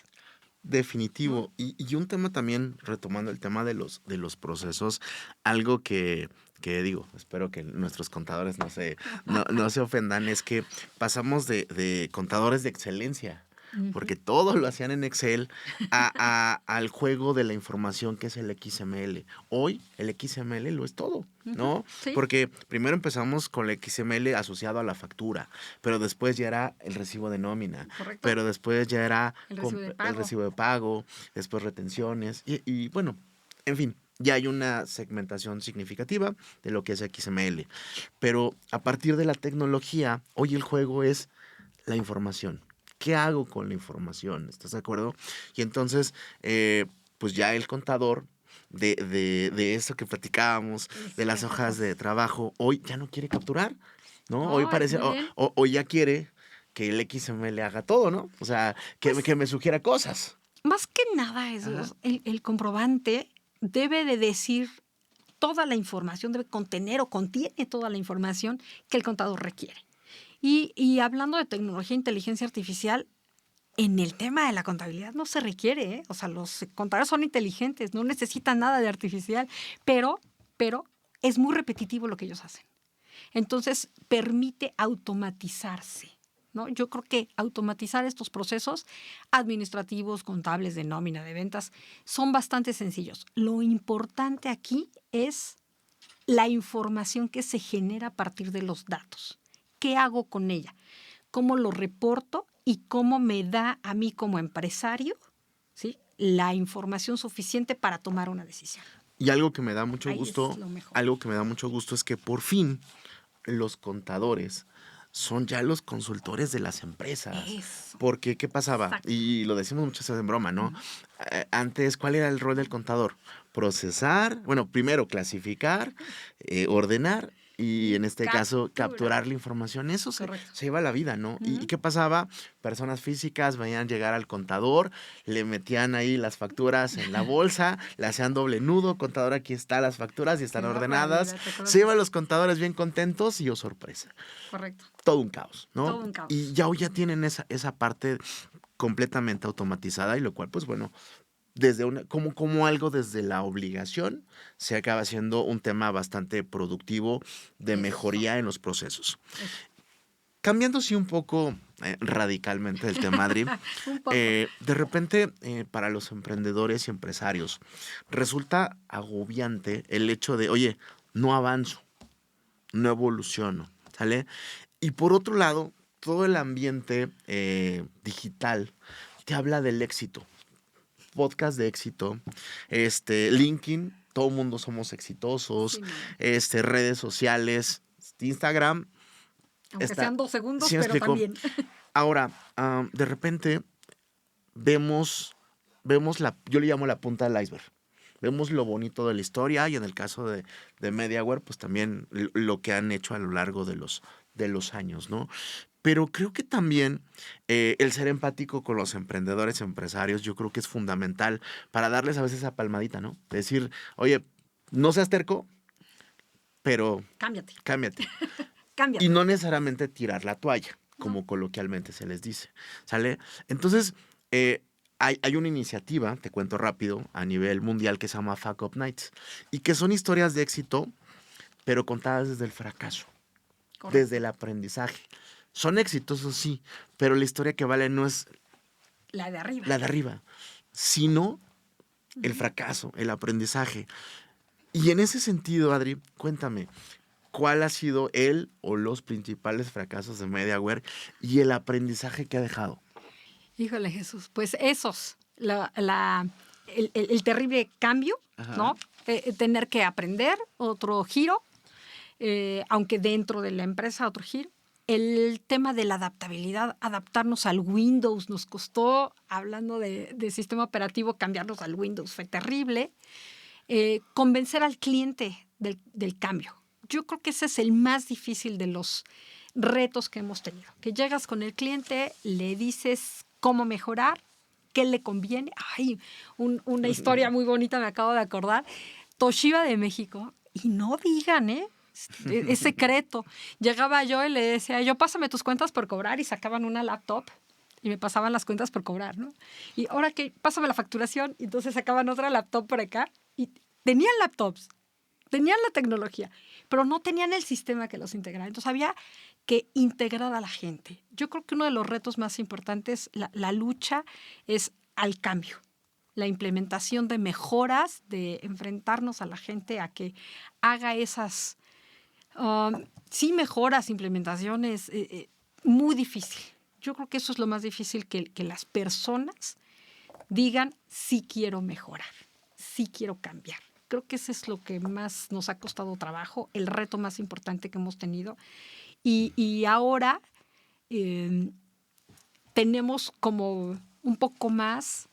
B: Definitivo. Y un tema también, retomando el tema de los procesos, algo que digo, espero que nuestros contadores no se ofendan, es que pasamos de contadores de excelencia, porque todo lo hacían en Excel, al juego de la información que es el XML. Hoy el XML lo es todo, ¿no?
A: Sí.
B: Porque primero empezamos con el XML asociado a la factura, pero después ya era el recibo de nómina.
A: Correcto.
B: Pero después ya era
A: el
B: el recibo de pago, después retenciones y bueno, en fin, ya hay una segmentación significativa de lo que es XML. Pero a partir de la tecnología, hoy el juego es la información. ¿Qué hago con la información? ¿Estás de acuerdo? Y entonces, pues ya el contador de eso que platicábamos, de las hojas de trabajo, hoy ya no quiere capturar, ¿no? Hoy parece, hoy ya quiere que el XML haga todo, ¿no? O sea, que me sugiera cosas.
A: Más que nada, el comprobante debe de decir toda la información, debe contener o contiene toda la información que el contador requiere. Y hablando de tecnología e inteligencia artificial, en el tema de la contabilidad no se requiere, ¿eh? O sea, los contadores son inteligentes, no necesitan nada de artificial, pero es muy repetitivo lo que ellos hacen. Entonces, permite automatizarse, ¿no? Yo creo que automatizar estos procesos administrativos, contables, de nómina, de ventas, son bastante sencillos. Lo importante aquí es la información que se genera a partir de los datos. ¿Qué hago con ella? ¿Cómo lo reporto? Y cómo me da a mí como empresario, ¿sí?, la información suficiente para tomar una decisión.
B: Y algo que me da mucho gusto, es que por fin los contadores son ya los consultores de las empresas.
A: Eso.
B: Porque, ¿qué pasaba?
A: Exacto.
B: Y lo decimos muchas veces en broma, ¿no? Antes, ¿cuál era el rol del contador? Procesar, bueno, primero clasificar, ordenar y en este caso capturar la información. Eso se iba la vida, ¿no? ¿Y qué pasaba? Personas físicas venían llegar al contador, le metían ahí las facturas en la bolsa, le hacían doble nudo, contador, aquí están las facturas y están ordenadas. Se iban los contadores bien contentos y sorpresa.
A: Correcto.
B: Todo un caos, ¿no?
A: Todo un caos.
B: Y ya hoy ya tienen esa parte completamente automatizada y lo cual, pues bueno, como algo desde la obligación, se acaba siendo un tema bastante productivo de mejoría en los procesos. Cambiando sí un poco radicalmente del tema, Adri, de repente para los emprendedores y empresarios resulta agobiante el hecho de, oye, no avanzo, no evoluciono, ¿sale? Y por otro lado, todo el ambiente digital te habla del éxito. Podcast de éxito, LinkedIn, todo mundo somos exitosos,
A: Sí,
B: redes sociales, Instagram.
A: aunque sean 2 segundos,
B: ¿Sí me
A: pero
B: explico?
A: también.
B: Ahora, de repente vemos yo le llamo la punta del iceberg. Vemos lo bonito de la historia y en el caso de Mediaware, pues también lo que han hecho a lo largo de los años, ¿no? Pero creo que también el ser empático con los emprendedores, empresarios, yo creo que es fundamental para darles a veces esa palmadita, ¿no? Decir, oye, no seas terco, pero
A: Cámbiate,
B: cámbiate. Y
A: cámbiate.
B: no necesariamente tirar la toalla,
A: No.
B: como coloquialmente se les dice, ¿sale? Entonces, hay una iniciativa, te cuento rápido, a nivel mundial que se llama Fuck Up Nights y que son historias de éxito, pero contadas desde el fracaso,
A: Correcto.
B: desde el aprendizaje. Son exitosos, sí, pero la historia que vale no es
A: La de arriba.
B: la de arriba, sino el fracaso, el aprendizaje. Y en ese sentido, Adri, cuéntame, ¿cuál ha sido el o los principales fracasos de Mediaware y el aprendizaje que ha dejado?
A: Híjole, Jesús, pues esos, el terrible cambio,
B: Ajá.
A: ¿no? Tener que aprender otro giro, aunque dentro de la empresa otro giro. El tema de la adaptabilidad, adaptarnos al Windows, nos costó, hablando de sistema operativo, cambiarnos al Windows, fue terrible. Convencer al cliente del cambio. Yo creo que ese es el más difícil de los retos que hemos tenido. Que llegas con el cliente, le dices cómo mejorar, qué le conviene. Ay, una historia muy bonita me acabo de acordar. Toshiba de México, y no digan, es secreto. Llegaba yo y le decía, pásame tus cuentas por cobrar, y sacaban una laptop y me pasaban las cuentas por cobrar, ¿no? Y ahora que pásame la facturación, y entonces sacaban otra laptop por acá y tenían laptops, tenían la tecnología, pero no tenían el sistema que los integrara. Entonces había que integrar a la gente. Yo creo que uno de los retos más importantes, la lucha, es al cambio. La implementación de mejoras, de enfrentarnos a la gente a que haga esas, sí, mejoras, implementaciones, muy difícil. Yo creo que eso es lo más difícil, que las personas digan, sí quiero mejorar, sí quiero cambiar. Creo que eso es lo que más nos ha costado trabajo, el reto más importante que hemos tenido. Y ahora tenemos como un poco más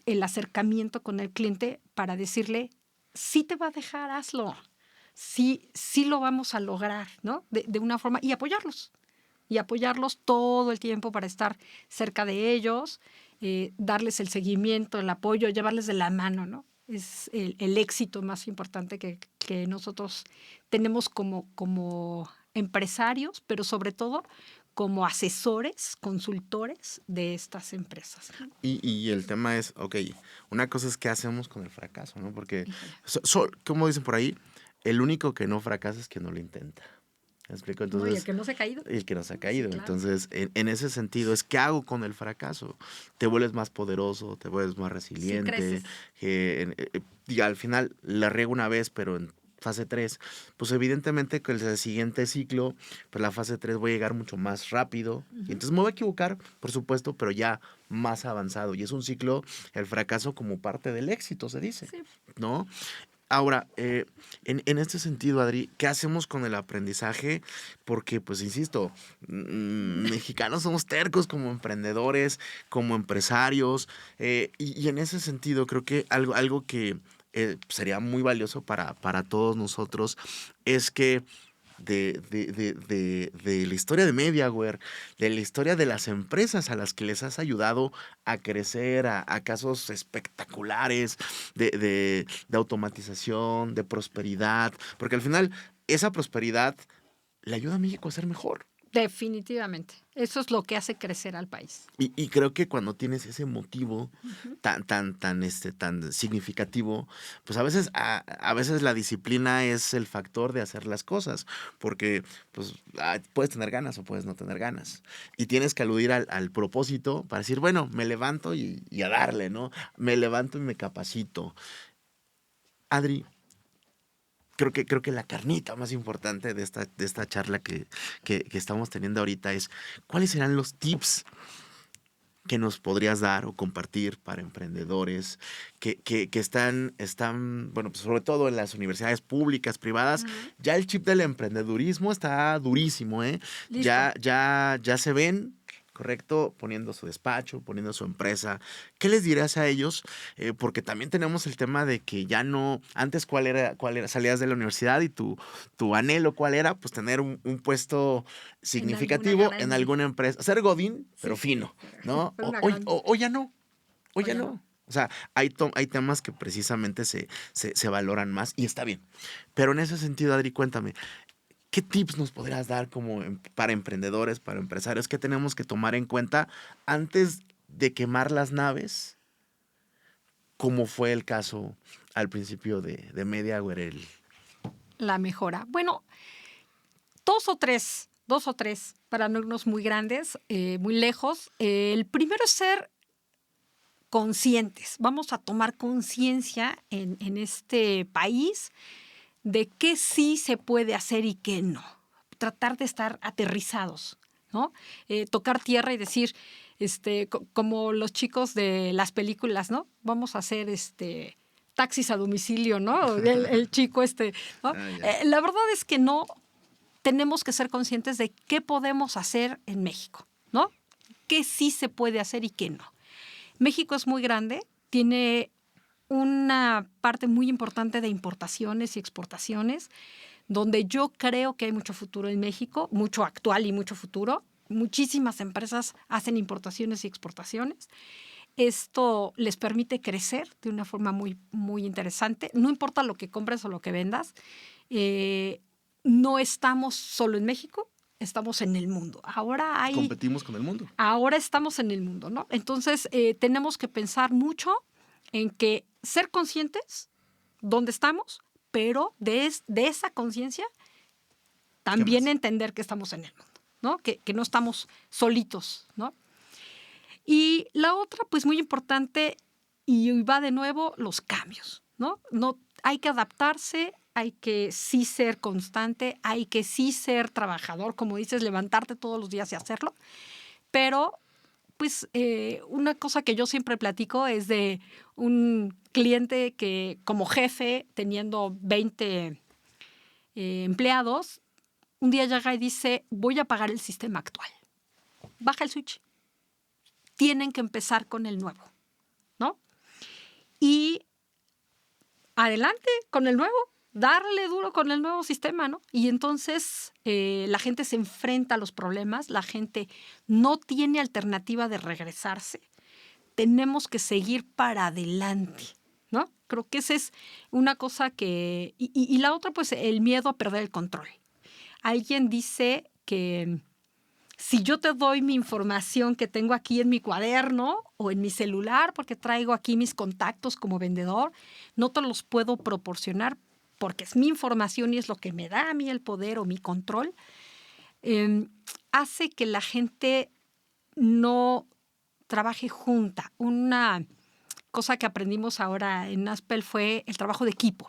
A: el acercamiento con el cliente para decirle, sí te va a dejar, hazlo. Sí lo vamos a lograr, ¿no? De una forma, y apoyarlos todo el tiempo para estar cerca de ellos, darles el seguimiento, el apoyo, llevarles de la mano, ¿no? Es el éxito más importante que nosotros tenemos como empresarios, pero sobre todo como asesores, consultores de estas empresas.
B: Y el tema es, ok, una cosa es qué hacemos con el fracaso, ¿no? Porque,
A: Híjole.
B: como dicen por ahí, el único que no fracasa es quien no lo intenta. ¿Me explico?
A: No, y el
B: Entonces,
A: que no se ha caído.
B: el que no se ha
A: Sí,
B: caído.
A: claro.
B: Entonces, en ese sentido, es ¿qué hago con el fracaso? Te vuelves más poderoso, te vuelves más
A: Sí,
B: resiliente.
A: creces.
B: Y al final la riego una vez, pero en fase 3, pues evidentemente que el siguiente ciclo, pues la fase 3 voy a llegar mucho más rápido. Y entonces me voy a equivocar, por supuesto, pero ya más avanzado. Y es un ciclo, el fracaso como parte del éxito, se dice,
A: Sí.
B: ¿no? Ahora, en este sentido, Adri, ¿qué hacemos con el aprendizaje? Porque, pues, insisto, mexicanos somos tercos como emprendedores, como empresarios, y en ese sentido creo que algo que sería muy valioso para todos nosotros es que de la historia de Mediaware, de la historia de las empresas a las que les has ayudado a crecer, a casos espectaculares de automatización, de prosperidad, porque al final esa prosperidad le ayuda a México a ser mejor.
A: Definitivamente. Eso es lo que hace crecer al país.
B: Y creo que cuando tienes ese motivo
A: Uh-huh.
B: tan significativo, pues a veces la disciplina es el factor de hacer las cosas, porque pues puedes tener ganas o puedes no tener ganas. Y tienes que aludir al propósito para decir, bueno, me levanto y a darle, ¿no? Me levanto y me capacito. Adri, creo que la carnita más importante de esta charla que estamos teniendo ahorita es, ¿cuáles serán los tips que nos podrías dar o compartir para emprendedores que están, bueno, pues sobre todo en las universidades públicas, privadas? Ya el chip del emprendedurismo está durísimo, ¿eh? Ya se ven, correcto, poniendo su despacho, poniendo su empresa. ¿Qué les dirías a ellos? Porque también tenemos el tema de que ya no, antes cuál era, salías de la universidad y tu anhelo, ¿cuál era? Pues tener un puesto significativo en alguna empresa, ser godín, pero fino, ¿no? O ya no, o ya no. O sea, hay temas que precisamente se valoran más y está bien. Pero en ese sentido, Adri, cuéntame, ¿qué tips nos podrías dar para emprendedores, para empresarios? ¿Qué tenemos que tomar en cuenta antes de quemar las naves, como fue el caso al principio de MediaWare?
A: La mejora. Bueno, dos o tres, para no irnos muy grandes, muy lejos. El primero es ser conscientes. Vamos a tomar conciencia en este país de qué sí se puede hacer y qué no. Tratar de estar aterrizados, ¿no? Tocar tierra y decir, como los chicos de las películas, ¿no? Vamos a hacer taxis a domicilio, ¿no? El chico ¿no? La verdad es que no tenemos que ser conscientes de qué podemos hacer en México, ¿no? Qué sí se puede hacer y qué no. México es muy grande, tiene una parte muy importante de importaciones y exportaciones, donde yo creo que hay mucho futuro en México, mucho actual y mucho futuro. Muchísimas empresas hacen importaciones y exportaciones. Esto les permite crecer de una forma muy, muy interesante. No importa lo que compres o lo que vendas, no estamos solo en México, estamos en el mundo.
B: Competimos con el mundo.
A: Ahora estamos en el mundo, ¿no? Entonces, tenemos que pensar mucho en que ser conscientes dónde estamos, pero de esa conciencia también entender que estamos en el mundo, ¿no? Que no estamos solitos, ¿no? Y la otra, pues muy importante, y va de nuevo, los cambios, ¿no? Hay que adaptarse, hay que sí ser constante, hay que sí ser trabajador, como dices, levantarte todos los días y hacerlo, pero pues una cosa que yo siempre platico es de un cliente que como jefe, teniendo 20 empleados, un día llega y dice, voy a apagar el sistema actual. Baja el switch. Tienen que empezar con el nuevo, ¿no? Y adelante con el nuevo, darle duro con el nuevo sistema, ¿no? Y entonces la gente se enfrenta a los problemas, la gente no tiene alternativa de regresarse. Tenemos que seguir para adelante, ¿no? Creo que esa es una cosa que... Y la otra, pues, el miedo a perder el control. Alguien dice que si yo te doy mi información que tengo aquí en mi cuaderno o en mi celular, porque traigo aquí mis contactos como vendedor, no te los puedo proporcionar porque es mi información y es lo que me da a mí el poder o mi control, hace que la gente no trabaje junta. Una cosa que aprendimos ahora en Aspel fue el trabajo de equipo,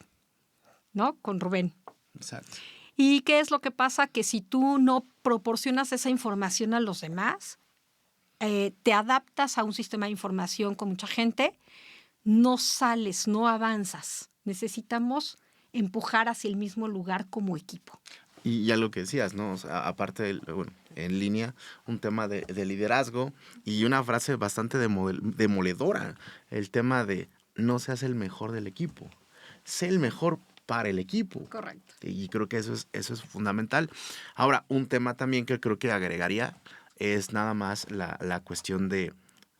A: ¿no? Con Rubén.
B: Exacto.
A: ¿Y qué es lo que pasa? Que si tú no proporcionas esa información a los demás, te adaptas a un sistema de información con mucha gente, no sales, no avanzas. Necesitamos empujar hacia el mismo lugar como equipo.
B: Y ya lo que decías, ¿no? O sea, aparte, en línea, un tema de liderazgo y una frase bastante demoledora, el tema de no seas el mejor del equipo, sé el mejor para el equipo.
A: Correcto.
B: Y creo que eso es fundamental. Ahora, un tema también que creo que agregaría es nada más la cuestión de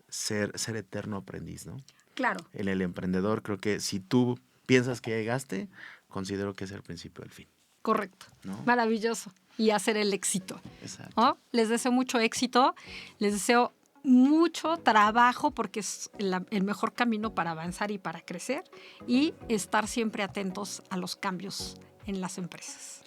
B: ser eterno aprendiz, ¿no?
A: Claro.
B: En el emprendedor, creo que si tú piensas que llegaste, considero que es el principio del fin.
A: Correcto. ¿No? Maravilloso. Y hacer el éxito.
B: Exacto.
A: ¿No? Les deseo mucho éxito. Les deseo mucho trabajo porque es el mejor camino para avanzar y para crecer y estar siempre atentos a los cambios en las empresas.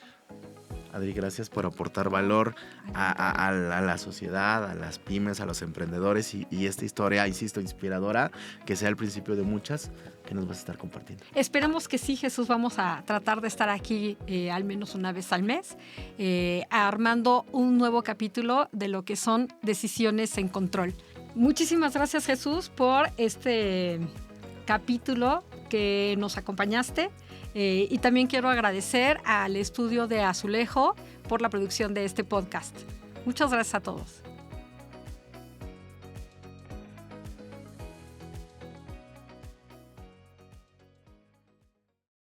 B: Adri, gracias por aportar valor a la sociedad, a las pymes, a los emprendedores y esta historia, insisto, inspiradora, que sea el principio de muchas que nos vas a estar compartiendo.
A: Esperemos que sí, Jesús. Vamos a tratar de estar aquí al menos una vez al mes, armando un nuevo capítulo de lo que son decisiones en control. Muchísimas gracias, Jesús, por este capítulo que nos acompañaste. Y también quiero agradecer al estudio de Azulejo por la producción de este podcast. Muchas gracias a todos.